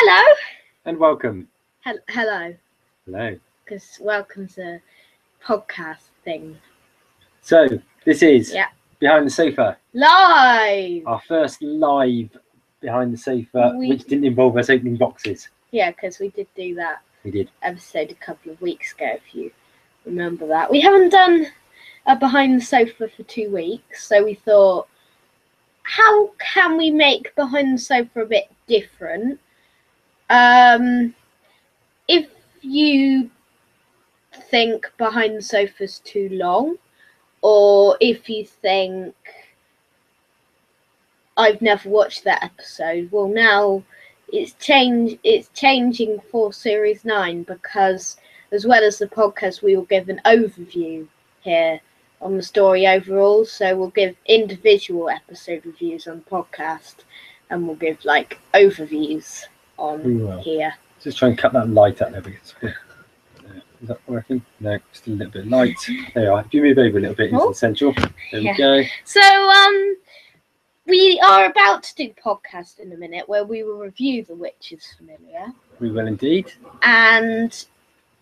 Hello. And welcome. Hello. Hello. Because welcome's a podcast thing. So this is Behind the Sofa. Live. Our first live Behind the Sofa, which didn't involve us opening boxes. Yeah, because we did do that. We did. Episode a couple of weeks ago, if you remember that. We haven't done a Behind the Sofa for 2 weeks, so we thought, how can we make Behind the Sofa a bit different? If you think Behind the Sofa's too long, or if you think I've never watched that episode, well, now it's changing for Series 9, because as well as the podcast, we will give an overview here on the story overall. So we'll give individual episode reviews on the podcast, and we'll give like overviews on here. Just try and cut that light out there. Because, is that working? No, still a little bit light. There you are. If you move over a little bit into the central. There we go. So we are about to do the podcast in a minute where we will review The Witch is Familiar. We will indeed. And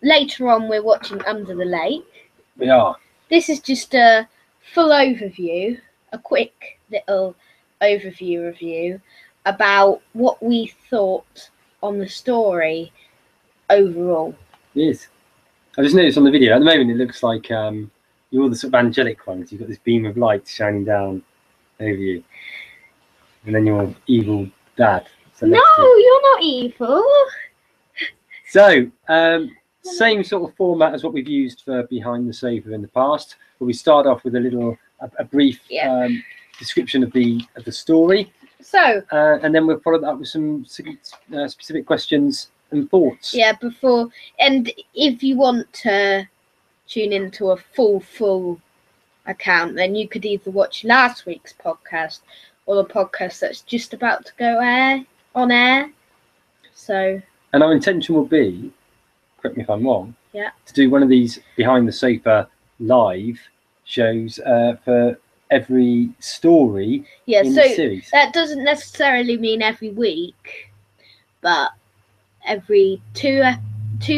later on we're watching Under the Lake. We are. This is just a full overview, a quick little overview review about what we thought on the story overall. Yes. I just noticed on the video, at the moment it looks like you're the sort of angelic ones. You've got this beam of light shining down over you. And then your evil dad. No, you're not evil. So, same sort of format as what we've used for Behind the Sofa in the past. But we start off with a brief description of the story. So, and then we'll follow that up with some specific questions and thoughts. Yeah, and if you want to tune into a full account, then you could either watch last week's podcast or the podcast that's just about to go on air. So, and our intention will be, correct me if I'm wrong, to do one of these Behind the Sofa live shows for every story in the series. That doesn't necessarily mean every week, but every two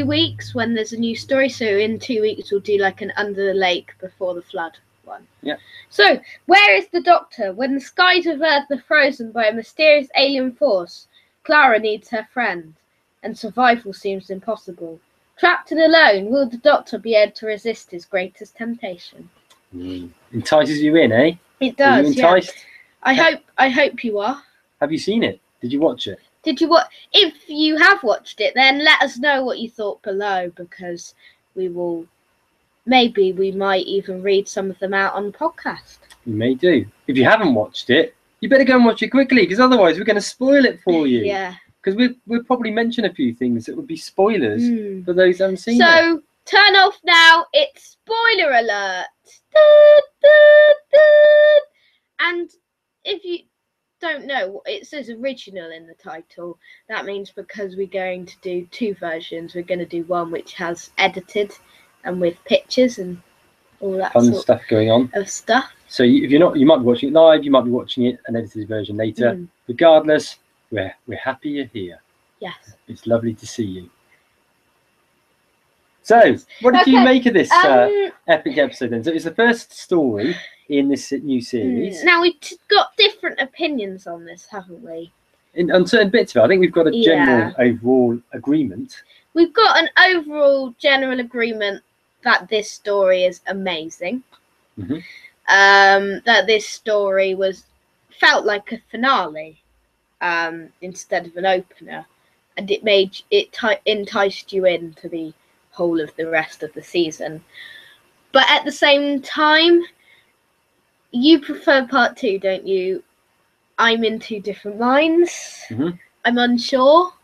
weeks when there's a new story. So in 2 weeks we'll do like an Under the Lake Before the Flood one. Yeah. So, where is the Doctor? When the skies of Earth are frozen by a mysterious alien force, Clara needs her friend, and survival seems impossible. Trapped and alone, will the Doctor be able to resist his greatest temptation? Entices you in, eh? It does. Are you enticed? Yeah. I hope you are. Have you seen it? Did you watch it? If you have watched it, then let us know what you thought below, because we might even read some of them out on the podcast. We may do. If you haven't watched it, you better go and watch it quickly, because otherwise we're going to spoil it for you. Yeah. Because we'll probably mention a few things that would be spoilers for those who haven't seen it. So turn off now. It's spoiler alert. And if you don't know, it says original in the title. That means because we're going to do 2 versions, we're going to do one which has edited and with pictures and all that fun stuff going on. So if you're not, you might be watching it live, you might be watching it an edited version later. Regardless, we're happy you're here. Yes. It's lovely to see you. So, what did you make of this epic episode then? So it's the first story in this new series. Now, we've got different opinions on this, haven't we? On certain bits of it, I think we've got a general overall agreement. We've got an overall general agreement that this story is amazing. That this story felt like a finale instead of an opener, and it enticed you into the whole of the rest of the season. But at the same time, you prefer part 2, don't you? I'm in 2 different minds. I'm unsure.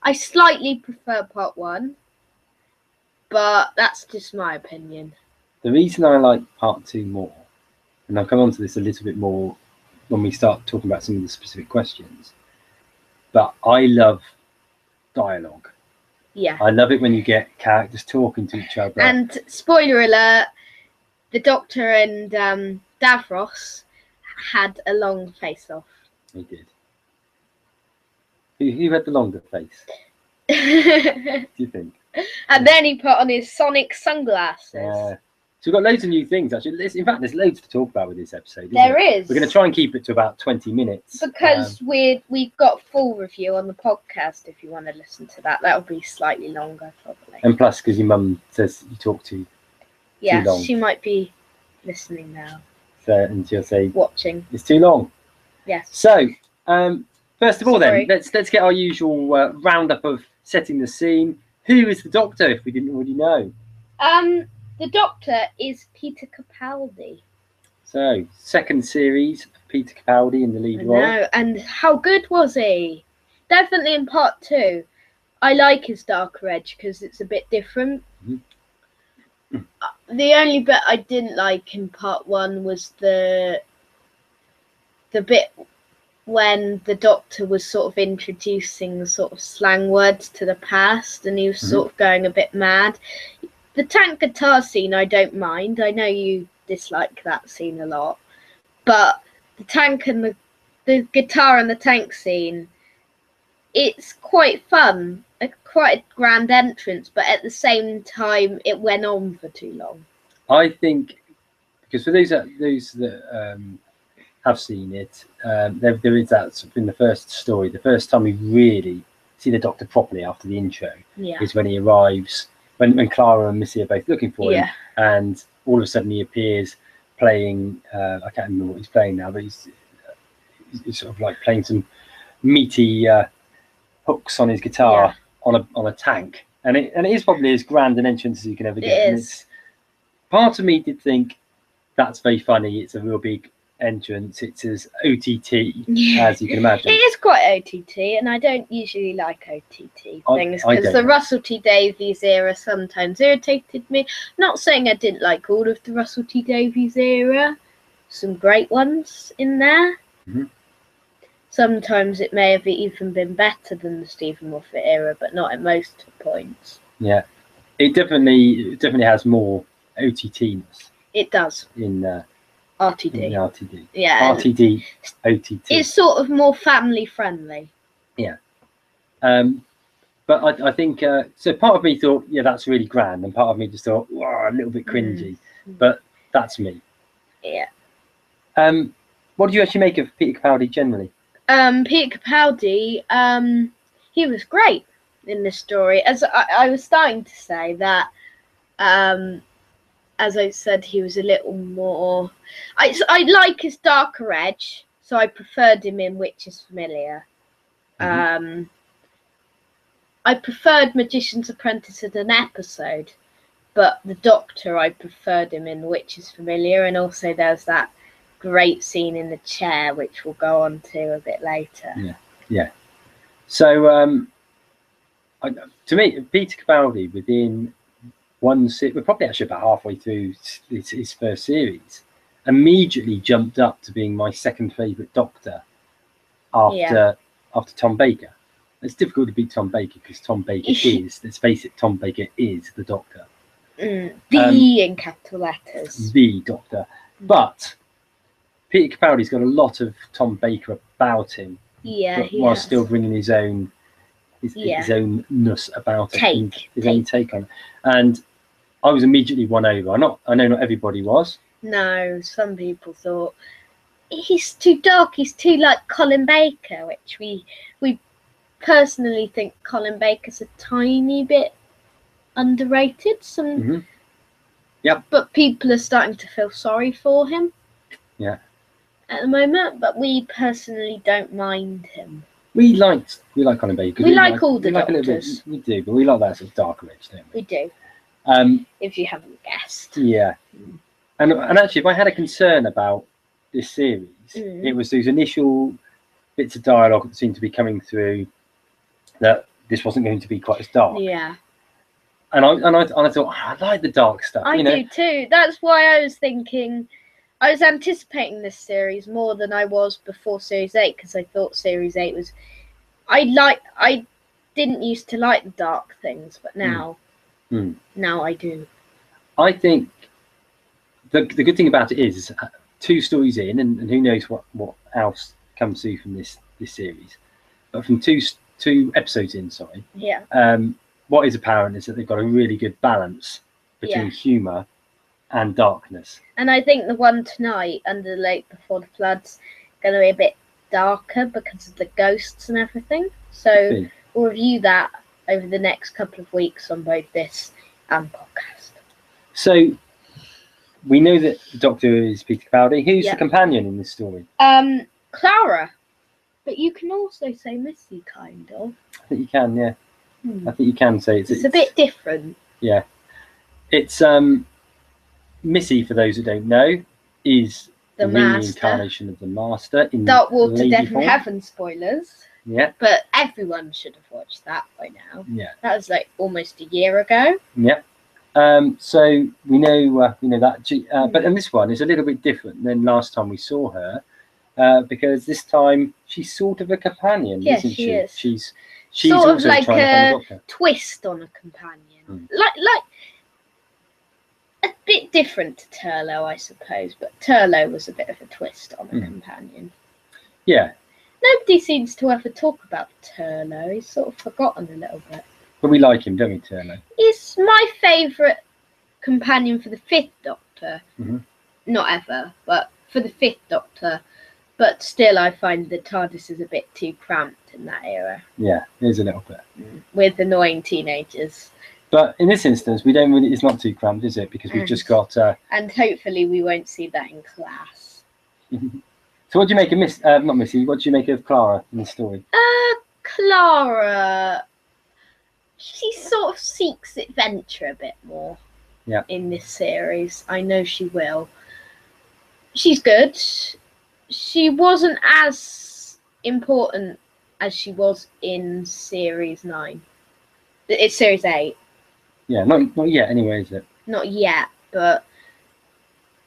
I slightly prefer part 1, but that's just my opinion. The reason I like part 2 more, and I'll come on to this a little bit more when we start talking about some of the specific questions, but I love dialogue. Yeah. I love it when you get characters talking to each other. And spoiler alert, the Doctor and Davros had a long face-off. They did. Who had the longer face? Do you think? And then he put on his Sonic sunglasses. Yeah. So we've got loads of new things actually. In fact, there's loads to talk about with this episode. There is. We're going to try and keep it to about 20 minutes because we've got full review on the podcast. If you want to listen to that, that'll be slightly longer probably. And plus, because your mum says you talk too long. She might be listening now. So, and she'll say watching. It's too long. Yes. So, first of all, then let's get our usual roundup of setting the scene. Who is the Doctor? If we didn't already know. The Doctor is Peter Capaldi. So, second series of Peter Capaldi in the lead role. No, and how good was he? Definitely in part 2. I like his darker edge because it's a bit different. Mm-hmm. The only bit I didn't like in part 1 was the bit when the Doctor was sort of introducing sort of slang words to the past, and he was sort of going a bit mad. The tank guitar scene I don't mind. I know you dislike that scene a lot. But the tank and the guitar and the tank scene, it's quite fun. Quite a grand entrance, but at the same time it went on for too long. I think, because for those that have seen it, there is that in the first story, the first time we really see the Doctor properly after the intro is when he arrives, when Clara and Missy are both looking for him, and all of a sudden he appears playing, I can't remember what he's playing now, but he's sort of like playing some meaty hooks on his guitar on a tank, and it is probably as grand an entrance as you can ever get. And it's, part of me did think that's very funny. It's a real big entrance. It's as OTT as you can imagine. It is quite OTT, and I don't usually like OTT things because the Russell T Davies era sometimes irritated me. Not saying I didn't like all of the Russell T Davies era. Some great ones in there. Mm-hmm. Sometimes it may have even been better than the Stephen Moffat era, but not at most points. Yeah, it definitely has more OTT-ness. It does. In RTD. In RTD. Yeah. RTD, OTT. It's sort of more family friendly. Yeah. But I think, so part of me thought, yeah, that's really grand. And part of me just thought, wow, a little bit cringy. But that's me. Yeah. What do you actually make of Peter Capaldi generally? Peter Capaldi, he was great in this story. As I was starting to say that, as I said, he was a little more. I like his darker edge, so I preferred him in Witch is Familiar. Mm-hmm. I preferred Magician's Apprentice in an episode, but the Doctor, I preferred him in Witch is Familiar, and also there's that great scene in the chair, which we'll go on to a bit later. Yeah. So, to me, Peter Capaldi within we're probably actually about halfway through his first series, immediately jumped up to being my second favourite Doctor after Tom Baker. It's difficult to beat Tom Baker because Tom Baker is, let's face it, Tom Baker is the Doctor. In capital letters. The Doctor. But Peter Capaldi's got a lot of Tom Baker about him. Yeah, while still bringing his own ness about it, his own take on it. And I was immediately won over. I know not everybody was. No, some people thought he's too dark. He's too like Colin Baker, which we personally think Colin Baker's a tiny bit underrated. But people are starting to feel sorry for him. Yeah. At the moment, but we personally don't mind him. We like Colin Baker. We like all the Doctors. We do, but we like that sort of darker edge, don't we? We do. If you haven't guessed. Yeah. And actually, if I had a concern about this series, it was those initial bits of dialogue that seemed to be coming through that this wasn't going to be quite as dark. Yeah. And I thought, I like the dark stuff. I do too. That's why I was thinking. I was anticipating this series more than I was before Series 8 because I thought Series 8 was. I didn't used to like the dark things, but now I do. I think the good thing about it is 2 stories in, and who knows what else comes through from this series. But from two 2 episodes in, sorry. Yeah. What is apparent is that they've got a really good balance between humour and darkness. And I think the one tonight, Under the Lake Before the Flood's, going to be a bit darker because of the ghosts and everything. So we'll review that over the next couple of weeks on both this and podcast. So we know that the Doctor is Peter Capaldi. Who's the companion in this story? Clara. But you can also say Missy, kind of. I think you can, yeah. I think you can say it's a bit different. Yeah. It's Missy, for those who don't know, is the reincarnation of the Master in Dark Water, lady Death form. and Heaven spoilers. Yeah. But everyone should have watched that by now. Yeah. That was like almost a year ago. Yeah. So we know that, but in this one is a little bit different than last time we saw her, because this time she's sort of a companion, isn't she? Is. She's sort also of like trying to find the Doctor. Twist on a companion, like a bit different to Turlo, I suppose. But Turlo was a bit of a twist on a companion. Yeah. Nobody seems to ever talk about Turlo. He's sort of forgotten a little bit. But we like him, don't we, Turlo? He's my favourite companion for the 5th Doctor. Not ever, but for the 5th Doctor. But still, I find the TARDIS is a bit too cramped in that era. Yeah, it is a little bit. With annoying teenagers. But in this instance, we don't really. It's not too cramped, is it? Because we've just got. And hopefully, we won't see that in class. So, what do you make of not Missy? What do you make of Clara in the story? Clara, she sort of seeks adventure a bit more. Yeah. In this series, I know she will. She's good. She wasn't as important as she was in Series 9. It's Series 8. Yeah, not yet anyway, is it? Not yet, but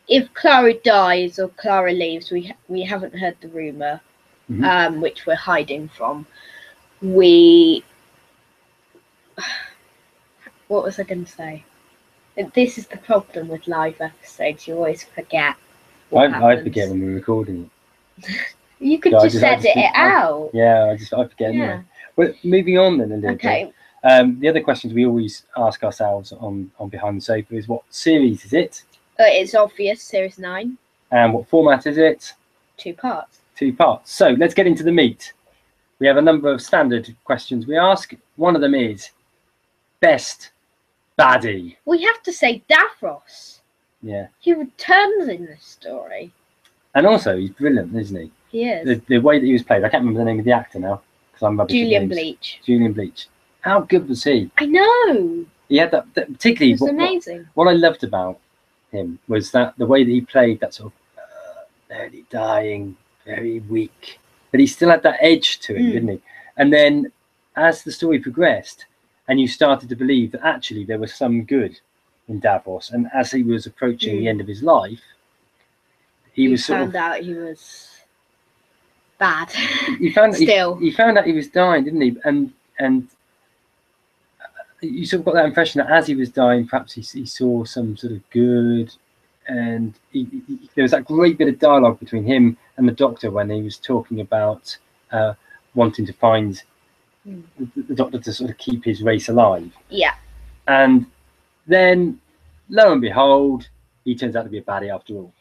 if Clara dies or Clara leaves, we haven't heard the rumour, which we're hiding from. What was I going to say? This is the problem with live episodes. You always forget. I forget when we're recording it. You could just edit it out. Yeah, I forget anyway. Well, moving on then a little bit. The other questions we always ask ourselves on Behind the Sofa is, what series is it? It's obvious, Series 9. And what format is it? 2 parts. 2 parts. So let's get into the meat. We have a number of standard questions we ask. One of them is best baddie. We have to say Davros. Yeah. He returns in this story. And also, he's brilliant, isn't he? He is. The way that he was played, I can't remember the name of the actor now, because I'm rubbish at names. Julian Bleach. How good was he? I know. He had that particularly. It was amazing. What I loved about him was that the way that he played that sort of very dying, very weak, but he still had that edge to him, didn't he? And then as the story progressed, and you started to believe that actually there was some good in Davros, and as he was approaching the end of his life, he found out he was bad. He found out he was dying, didn't he? And you sort of got that impression that as he was dying, perhaps he saw some sort of good, and there was that great bit of dialogue between him and the Doctor when he was talking about wanting to find the Doctor to sort of keep his race alive. Yeah. And then, lo and behold, he turns out to be a baddie after all.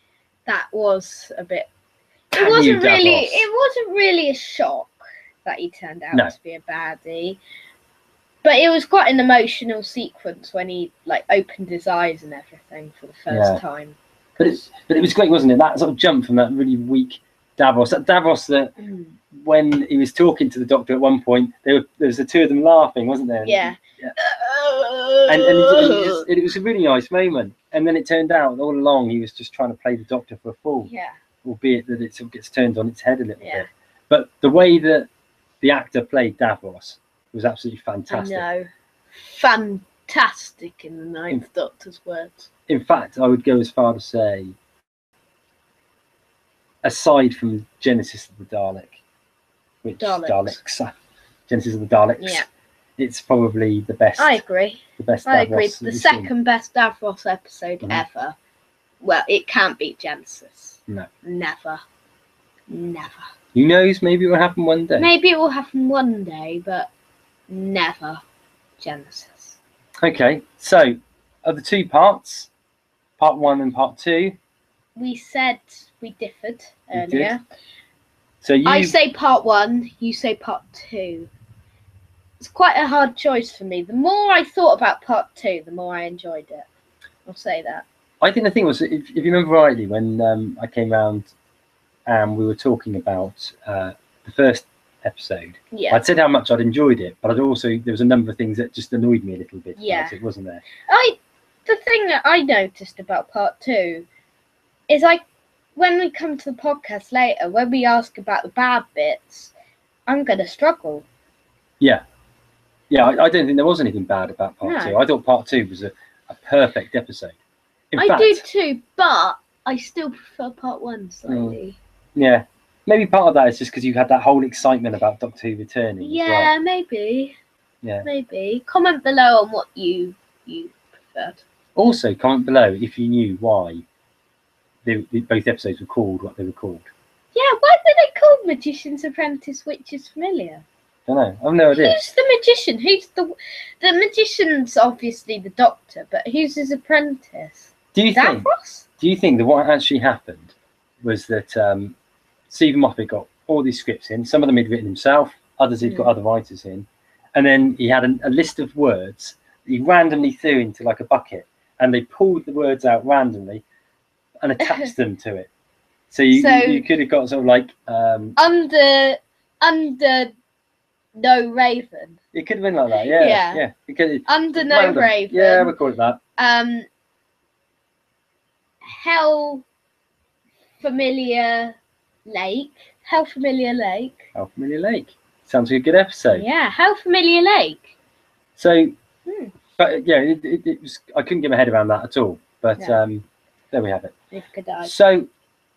That was a bit. It wasn't really a shock that he turned out to be a baddie. But it was quite an emotional sequence when he opened his eyes and everything for the first time. But it was great, wasn't it? That sort of jump from that really weak Davros. That Davros that when he was talking to the Doctor at one point, there was the two of them laughing, wasn't there? Yeah. And it was a really nice moment. And then it turned out all along he was just trying to play the Doctor for a fool. Yeah. Albeit that it sort of gets turned on its head a little bit. But the way that the actor played Davros was absolutely fantastic. I know. Fantastic in the Ninth Doctor's words. In fact, I would go as far to say, aside from Genesis of the Dalek, which Daleks, Genesis of the Daleks, it's probably the best. I agree. The best. I agree. The second best Davros episode ever. Well, it can't beat Genesis. No. Never. Who knows? Maybe it will happen one day. Maybe it will happen one day, but never Genesis. Okay, so of the 2 parts, part 1 and part 2. We said we differed We earlier. did. So I say part 1, you say part 2. It's quite a hard choice for me. The more I thought about part 2, the more I enjoyed it. I'll say that. I think the thing was, if you remember rightly, when I came round and we were talking about the first episode, Yeah. I'd said how much I'd enjoyed it, but there was a number of things that just annoyed me a little bit. Yeah. It wasn't there. The thing that I noticed about part 2 is when we come to the podcast later, when we ask about the bad bits, I'm going to struggle. Yeah. Yeah, I don't think there was anything bad about part 2. I thought part 2 was a perfect episode. I do too, but I still prefer part 1 slightly. Yeah. Maybe part of that is just because you had that whole excitement about Doctor Who returning. Yeah, as well. maybe. Yeah. Maybe. Comment below on what you preferred. Also, comment below if you knew why both episodes were called what they were called. Yeah, why were they called Magician's Apprentice, Witch's Familiar? I don't know. I've no idea. Who's the magician? Who's the magician's obviously the Doctor, but who's his apprentice? Do you think that what actually happened was that Stephen Moffat got all these scripts in? Some of them he'd written himself, others he'd got other writers in, and then he had a list of words that he randomly threw into like a bucket, and they pulled the words out randomly and attached them to it. So you could have got sort of like under no raven. It could have been like that, yeah. Because under no random. raven. Yeah, we'll call it that. Hell familiar lake. Hell familiar lake. Hell familiar lake. Sounds like a good episode. Yeah, Hell familiar lake. So, but yeah, it was. I couldn't get my head around that at all. But there we have it. So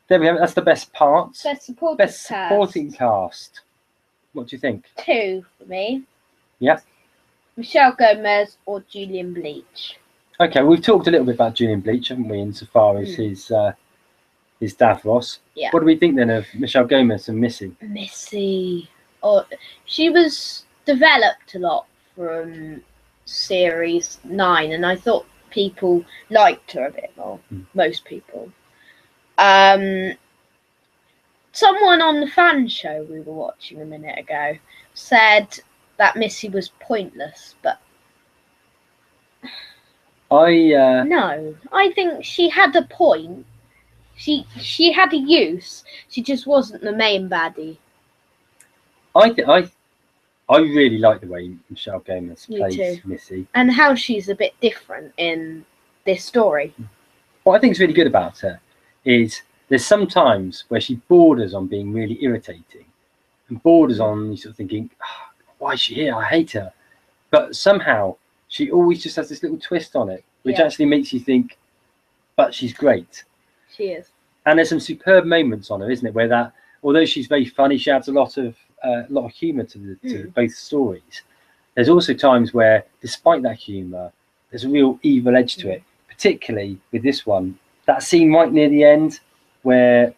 there we have it. That's the best parts. Best supporting cast. What do you think? 2 for me. Yeah. Michelle Gomez or Julian Bleach. Okay, we've talked a little bit about Julian Bleach, haven't we, insofar as his Davros. Yeah. What do we think then of Michelle Gomez and Missy? Missy. She was developed a lot from series 9, and I thought people liked her a bit more. Most people. Someone on the fan show we were watching a minute ago said that Missy was pointless, but no, I think she had a point. She had a use. She just wasn't the main baddie. I really like the way Michelle Gomez plays Missy, and how she's a bit different in this story. What I think is really good about her is there's some times where she borders on being really irritating, and borders on you sort of thinking, why is she here? I hate her. But somehow she always just has this little twist on it, which actually makes you think, but she's great. She is. And there's some superb moments on her, isn't it? Where that, although she's very funny, she adds a lot of humour to both stories. There's also times where, despite that humour, there's a real evil edge to it. Particularly with this one, that scene right near the end where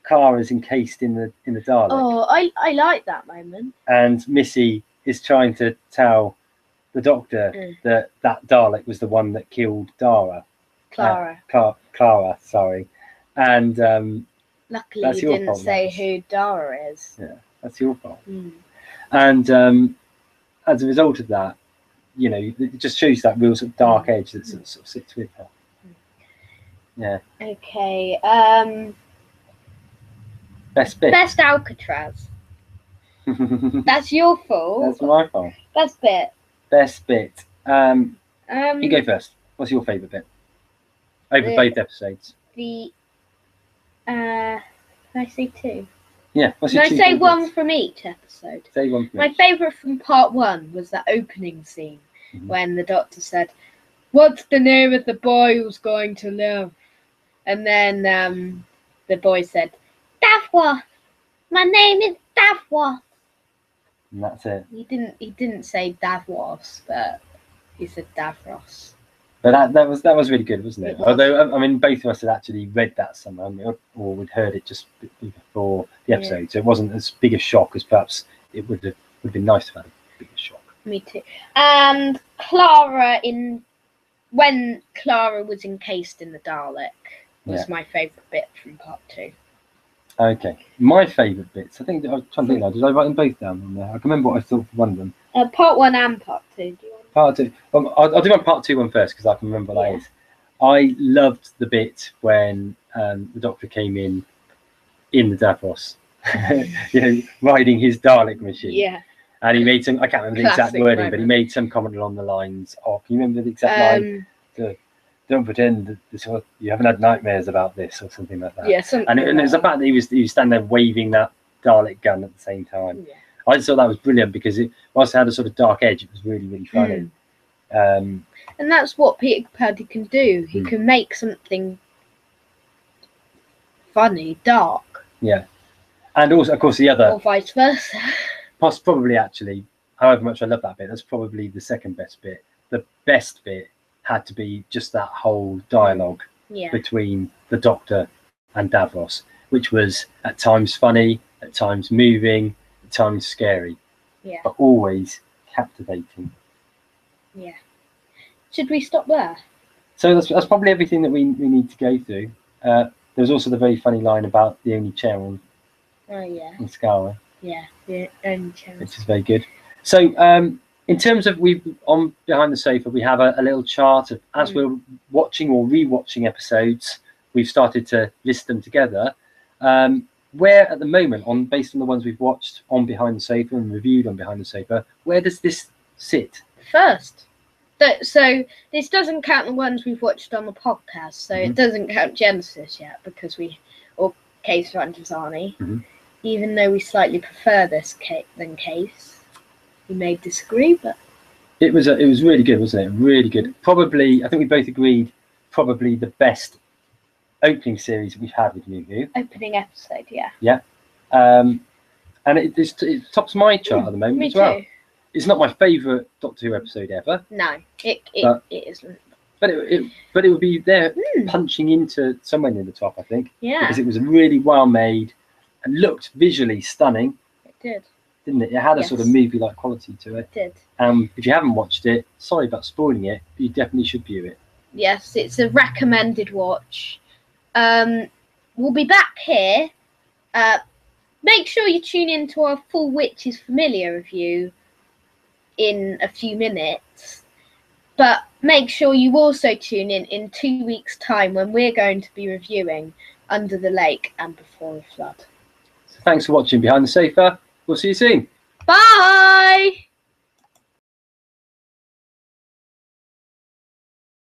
Clara's encased in the Dalek. Oh, I like that moment. And Missy is trying to tell the Doctor that Dalek was the one that killed Clara. Clara, sorry. And luckily you didn't say who Dara is. Yeah, that's your fault. And as a result of that, you know, it just shows that real sort of dark edge that sort of sits with her. Yeah. Okay. Best bit. Best Alcatraz. That's your fault. That's my fault. Best bit. Best bit. You go first. What's your favourite bit? Over both episodes. Can I say 2? Yeah. Can I say 1 from each episode? Say 1 from My favourite from part 1 was that opening scene when the Doctor said, "What's the name of the boy who's going to live?" And then the boy said, "Davros. My name is Davros." And that's it. He didn't say Davros, but he said Davros. But that was really good, wasn't it? It was. Although I mean, both of us had actually read that somewhere, or we'd heard it just before the episode, so it wasn't as big a shock as perhaps it would been nice to have a bigger shock. Me too. And Clara when Clara was encased in the Dalek was my favourite bit from part 2. Okay, my favourite bits. I think I was trying to think now. Did I write them both down on there? I can remember what I thought for one of them. Part 1 and part 2. Do you want Part 2. I'll do my part 2 one first because I can remember what that is. I loved the bit when the Doctor came in the Davros, riding his Dalek machine. Yeah. And he made some, I can't remember the exact wording, but he made some comment along the lines of, can you remember the exact line? Don't pretend that you haven't had nightmares about this or something like that. Yeah, and it was the fact that he was standing there waving that Dalek gun at the same time. Yeah. I just thought that was brilliant because whilst it had a sort of dark edge, it was really, really funny. And that's what Peter Capaldi can do. He can make something funny dark. Yeah. And also, of course, the other... Or vice versa. Probably, actually, however much I love that bit, that's probably the second best bit. The best bit had to be just that whole dialogue between the Doctor and Davros, which was at times funny, at times moving, at times scary, but always captivating. Yeah. Should we stop there? So that's probably everything that we need to go through. There's also the very funny line about the only chair on Skara. Yeah, the only chair. Which is very good. So in terms of on Behind the Sofa, we have a little chart of as we're watching or re-watching episodes, we've started to list them together. Where at the moment, based on the ones we've watched on Behind the Sofa and reviewed on Behind the Sofa, where does this sit? First. So this doesn't count the ones we've watched on the podcast. So it doesn't count Genesis yet or Case Fantasani. Even though we slightly prefer this than Case. You may disagree, but it was really good, wasn't it? Really good. Probably, I think we both agreed, probably the best opening series we've had with New Who. Opening episode, yeah. Yeah, and it tops my chart at the moment as well. Too. It's not my favourite Doctor Who episode ever. No, it isn't. But it would be there punching into somewhere near the top, I think. Yeah. Because it was really well made and looked visually stunning. It did. Didn't it? It had a sort of movie-like quality to it. It did. If you haven't watched it, sorry about spoiling it, but you definitely should view it. Yes, it's a recommended watch. We'll be back here. Make sure you tune in to our full Witches Familiar review in a few minutes. But make sure you also tune in 2 weeks' time when we're going to be reviewing Under the Lake and Before the Flood. So thanks for watching Behind the Sofa. We'll see you soon. Bye!